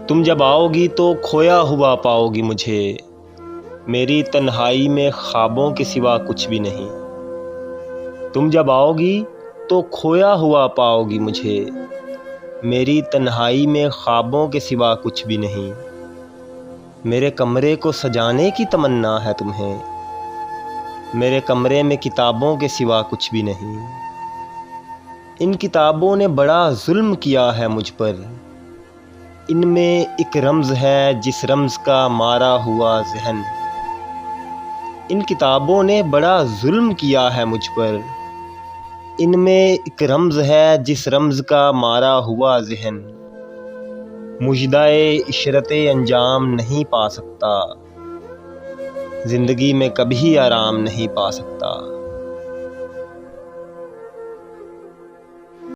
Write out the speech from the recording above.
तुम जब आओगी तो खोया हुआ पाओगी मुझे, मेरी तन्हाई में ख्वाबों के सिवा कुछ भी नहीं। तुम जब आओगी तो खोया हुआ पाओगी मुझे, मेरी तन्हाई में ख्वाबों के सिवा कुछ भी नहीं। मेरे कमरे को सजाने की तमन्ना है तुम्हें, मेरे कमरे में किताबों के सिवा कुछ भी नहीं। इन किताबों ने बड़ा जुल्म किया है मुझ पर, इनमें एक रम्ज़ है जिस रम्ज़ का मारा हुआ ज़हन। इन किताबों ने बड़ा जुल्म किया है मुझ पर, इनमें एक रम्ज़ है जिस रम्ज़ का मारा हुआ ज़हन। मुजदाए इशरते अंजाम नहीं पा सकता, ज़िंदगी में कभी आराम नहीं पा सकता।